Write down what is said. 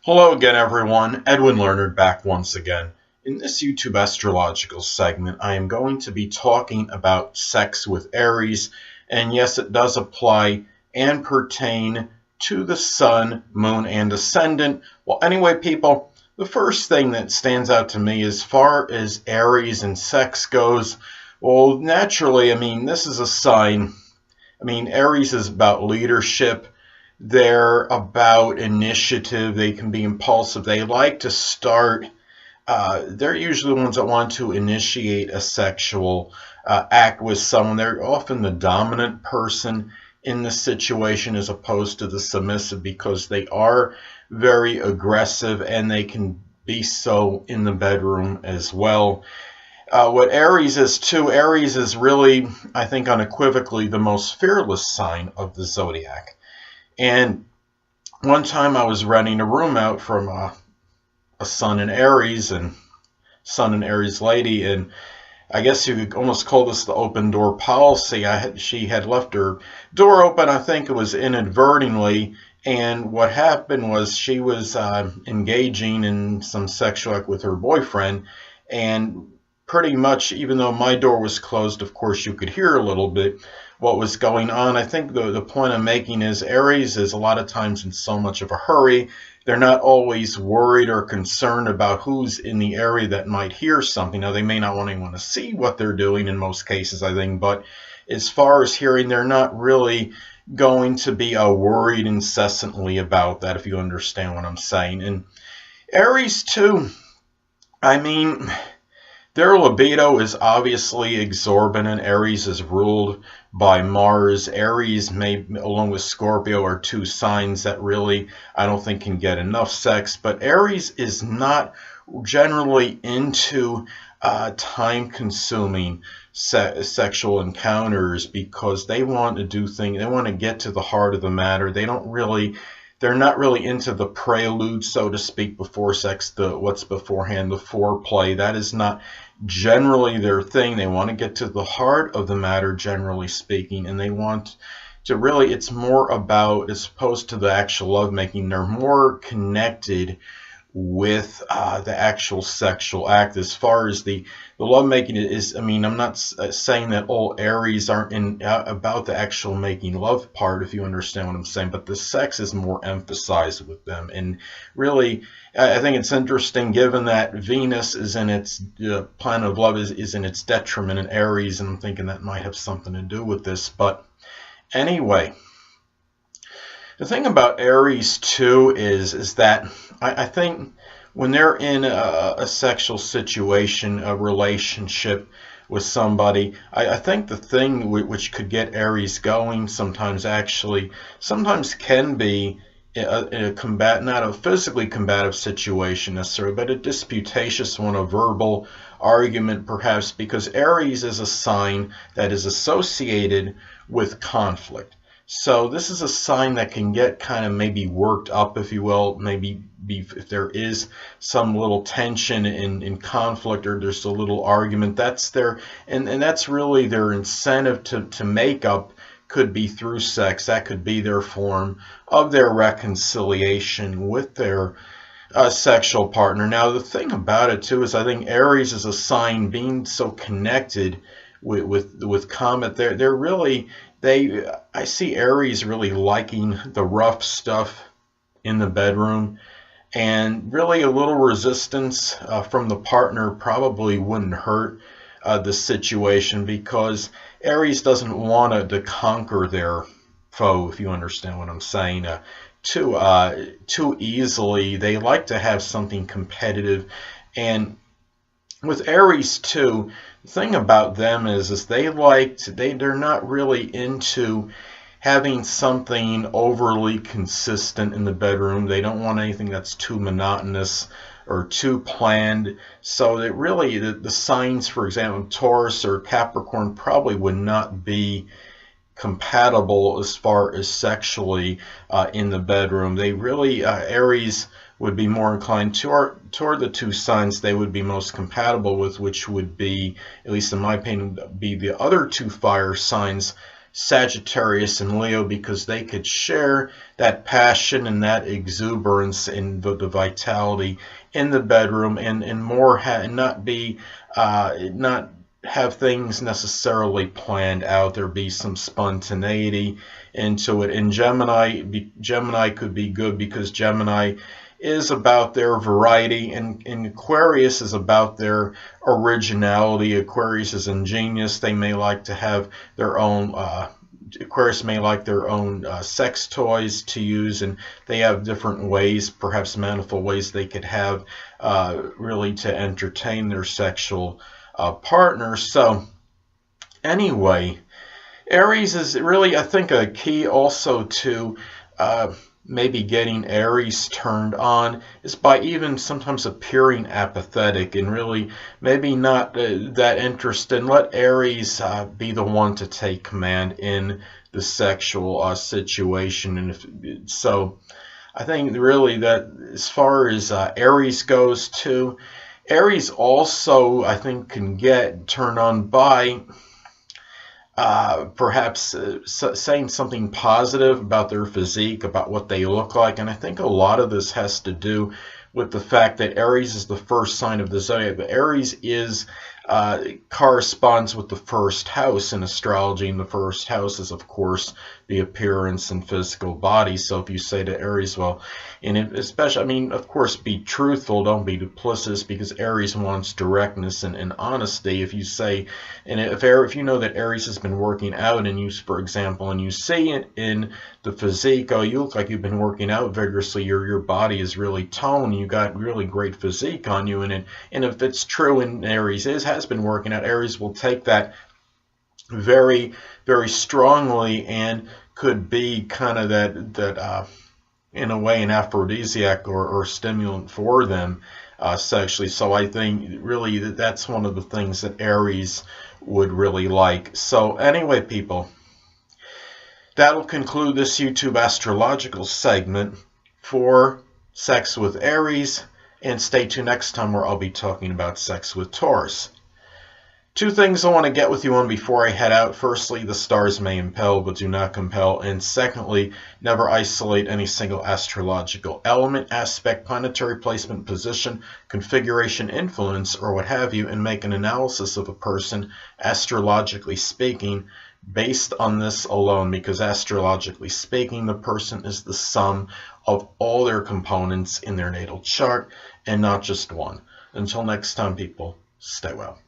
Hello again, everyone. Edwin Learnard back once again. In this YouTube astrological segment, I am going to be talking about sex with Aries, and yes, it does apply and pertain to the Sun, Moon, and Ascendant. Well, anyway, people, the first thing that stands out to me as far as Aries and sex goes, well, naturally, this is a sign. Aries is about leadership. They're about initiative. They can be impulsive. They like to start. They're usually the ones that want to initiate a sexual act with someone. They're often the dominant person in the situation as opposed to the submissive because they are very aggressive and they can be so in the bedroom as well. What Aries is too, Aries is really, I think, unequivocally the most fearless sign of the zodiac. And one time I was renting a room out from a Sun in Aries and Sun in Aries lady, and I guess you could almost call this the open door policy. She had left her door open, I think it was inadvertently, and what happened was she was engaging in some sexual act with her boyfriend, and pretty much, even though my door was closed, of course you could hear a little bit what was going on. I think the point I'm making is Aries is a lot of times in so much of a hurry. They're not always worried or concerned about who's in the area that might hear something. Now, they may not want anyone to see what they're doing in most cases, I think, but as far as hearing, they're not really going to be worried incessantly about that, if you understand what I'm saying. And Aries, too, their libido is obviously exorbitant. Aries is ruled by Mars. Aries, along with Scorpio, are two signs that really, I don't think, can get enough sex. But Aries is not generally into time-consuming sexual encounters because they want to do things. They want to get to the heart of the matter. They're not really into the prelude, so to speak, before sex, what's beforehand, the foreplay. That is not generally their thing. They want to get to the heart of the matter, generally speaking, and they want to really, it's more about, as opposed to the actual lovemaking, they're more connected with the actual sexual act. As far as the lovemaking is, I'm not saying that all Aries aren't about the actual making love part, if you understand what I'm saying, but the sex is more emphasized with them. And really, I think it's interesting given that Venus is in its planet of love is in its detriment in Aries, and I'm thinking that might have something to do with this. But anyway, the thing about Aries too is that I think when they're in a sexual situation, a relationship with somebody, I think the thing which could get Aries going sometimes can be a not a physically combative situation necessarily, but a disputatious one, a verbal argument perhaps, because Aries is a sign that is associated with conflict. So this is a sign that can get kind of maybe worked up, if you will, maybe if there is some little tension in conflict or there's a little argument, that's their, and that's really their incentive to make up, could be through sex. That could be their form of their reconciliation with their sexual partner. Now, the thing about it too is I think Aries is a sign being so connected with Comet. They're really, I see Aries really liking the rough stuff in the bedroom, and really a little resistance from the partner probably wouldn't hurt the situation, because Aries doesn't want to conquer their foe, if you understand what I'm saying, too easily. They like to have something competitive. And with Aries too, the thing about them is they're not really into having something overly consistent in the bedroom. They don't want anything that's too monotonous or too planned. So that really the signs, for example, Taurus or Capricorn, probably would not be compatible as far as sexually in the bedroom. They really, Aries would be more inclined toward the two signs they would be most compatible with, which would be, at least in my opinion, be the other two fire signs, Sagittarius and Leo, because they could share that passion and that exuberance and the vitality in the bedroom, and more not have things necessarily planned out. There be some spontaneity into it. And Gemini could be good because Gemini is about their variety, and Aquarius is about their originality. Aquarius is ingenious. They may like to have their own Aquarius may like their own sex toys to use, and they have different ways, perhaps manifold ways they could have really to entertain their sexual partner. So anyway, Aries is really, I think, a key also to maybe getting Aries turned on is by even sometimes appearing apathetic and really maybe not that interested. And let Aries be the one to take command in the sexual situation. And so I think really that as far as Aries goes too, Aries also, I think, can get turned on by perhaps saying something positive about their physique, about what they look like. And I think a lot of this has to do with the fact that Aries is the first sign of the zodiac. But Aries corresponds with the first house in astrology, and the first house is, of course, the appearance and physical body. So if you say to Aries, well, and especially, I mean, of course, be truthful, don't be duplicitous, because Aries wants directness and honesty. If you say, and if you know that Aries has been working out, and you, for example, and you see it in the physique, oh, you look like you've been working out vigorously, your body is really toned, you got really great physique on you, and if it's true, and Aries has been working out, Aries will take that very, very strongly and could be kind of that in a way an aphrodisiac or stimulant for them sexually. So I think really that's one of the things that Aries would really like. So anyway, people, that'll conclude this YouTube astrological segment for sex with Aries, and stay tuned next time where I'll be talking about sex with Taurus. Two things I want to get with you on before I head out. Firstly, the stars may impel but do not compel. And secondly, never isolate any single astrological element, aspect, planetary placement, position, configuration, influence, or what have you, and make an analysis of a person, astrologically speaking, based on this alone, because astrologically speaking, the person is the sum of all their components in their natal chart and not just one. Until next time, people, stay well.